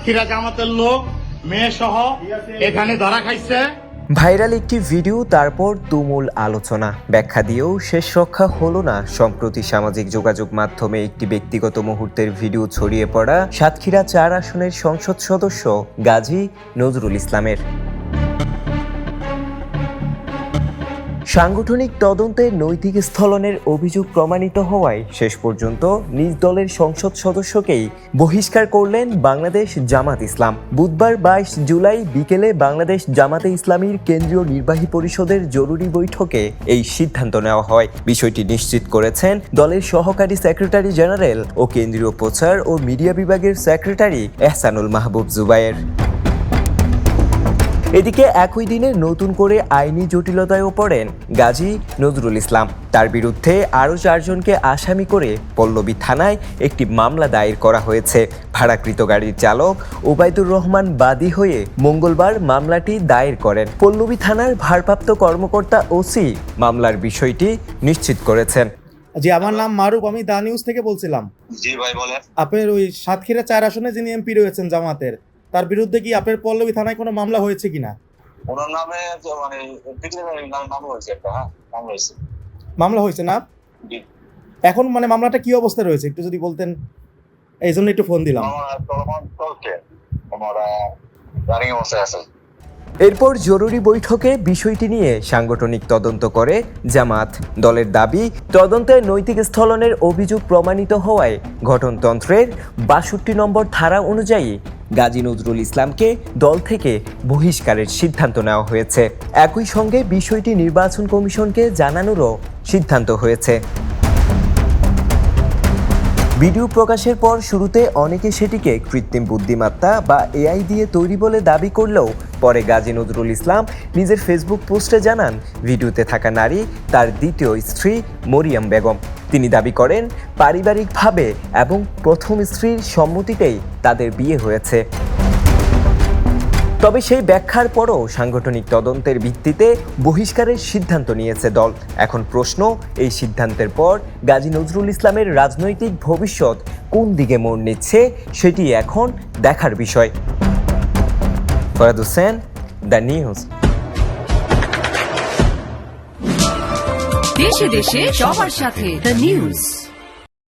সাতক্ষীরা জামাতের লোক মেয়ে সহ এখানে ধরা খাইছে। ভাইরাল একটি ভিডিও, তারপর তুমুল আলোচনা, ব্যাখ্যা দিয়েও শেষ রক্ষা হলো না। সম্প্রতি সামাজিক যোগাযোগ মাধ্যমে একটি ব্যক্তিগত মুহূর্তের ভিডিও ছড়িয়ে পড়া সাতক্ষীরা 4 আসনের সংসদ সদস্য গাজী নজরুল ইসলামের। সাংগঠনিক তদন্তে নৈতিক স্থলনের অভিযোগ প্রমাণিত হওয়ায় শেষ পর্যন্ত নিজ দলের সংসদ সদস্যকেই বহিষ্কার করলেন বাংলাদেশ জামাত ইসলাম। বুধবার 22 জুলাই বিকেলে বাংলাদেশ জামাতে ইসলামীর কেন্দ্রীয় নির্বাহী পরিষদের জরুরি বৈঠকে এই সিদ্ধান্ত নেওয়া হয়। বিষয়টি নিশ্চিত করেছেন দলের সহকারী সেক্রেটারি জেনারেল ও কেন্দ্রীয় প্রচার ও মিডিয়া বিভাগের সেক্রেটারি এহসানুল মাহবুব জুবায়ের। এদিকে একই দিনে নতুন করে আইনি জটিলতায়ও পড়েন গাজী নজরুল ইসলাম। তার বিরুদ্ধে আরও 4 জনকে আসামি করে পল্লবী থানায় একটি মামলা দায়ের করা হয়েছে। ভাড়াকৃত গাড়ির চালক ওবায়দুর রহমান বাদী হয়ে মঙ্গলবার মামলাটি দায়ের করেন। পল্লবী থানার ভারপ্রাপ্ত কর্মকর্তা ওসি মামলার বিষয়টি নিশ্চিত করেছেন। জি, আমার নাম মারুফ, আমি দা নিউজ থেকে বলছিলাম। জি ভাই বলেন। আপনার ওই সাতক্ষীরা 4 আসনে যিনি এমপি রয়েছেন জামাতের, তার বিরুদ্ধে কি আপনার পল্লবী থানায় কোনো মামলা হয়েছে কিনা? ওনার নামে মানে নাম হয়েছে একটা, হ্যাঁ নাম হয়েছে। মামলা হয়েছে না? জি। এখন মানে মামলাটা কি অবস্থা রয়েছে একটু যদি বলতেন, এই জন্য একটু ফোন দিলাম। রানিং অবস্থায় আছে। এরপর জরুরি বৈঠকে বিষয়টি নিয়ে সাংগঠনিক তদন্ত করে জামাত। দলের দাবি, তদন্তে নৈতিক স্থলনের অভিযোগ প্রমাণিত হওয়ায় গঠনতন্ত্রের 62 নম্বর ধারা অনুযায়ী গাজী নজরুল ইসলামকে দল থেকে বহিষ্কারের সিদ্ধান্ত নেওয়া হয়েছে। একই সঙ্গে বিষয়টি নির্বাচন কমিশনকে জানানোরও সিদ্ধান্ত হয়েছে। ভিডিও প্রকাশের পর শুরুতে অনেকে সেটিকে কৃত্রিম বুদ্ধিমত্তা বা এআই দিয়ে তৈরি বলে দাবি করলেও পরে গাজী নজরুল ইসলাম নিজের ফেসবুক পোস্টে জানান, ভিডিওতে থাকা নারী তার দ্বিতীয় স্ত্রী মরিয়ম বেগম। তিনি দাবি করেন, পারিবারিকভাবে এবং প্রথম স্ত্রীর সম্মতিতেই তাদের বিয়ে হয়েছে। তবে সেই ব্যাখ্যার পরও সাংগঠনিক তদন্তের ভিত্তিতে বহিষ্কারের সিদ্ধান্ত নিয়েছে দল। এখন প্রশ্ন, এই সিদ্ধান্তের পর গাজী নজরুল ইসলামের রাজনৈতিক ভবিষ্যৎ কোন দিকে মোড় নিচ্ছে সেটি এখন দেখার বিষয়। Farhad Hossain, the news. দেশে দেশে সবার সাথে দ্য নিউজ।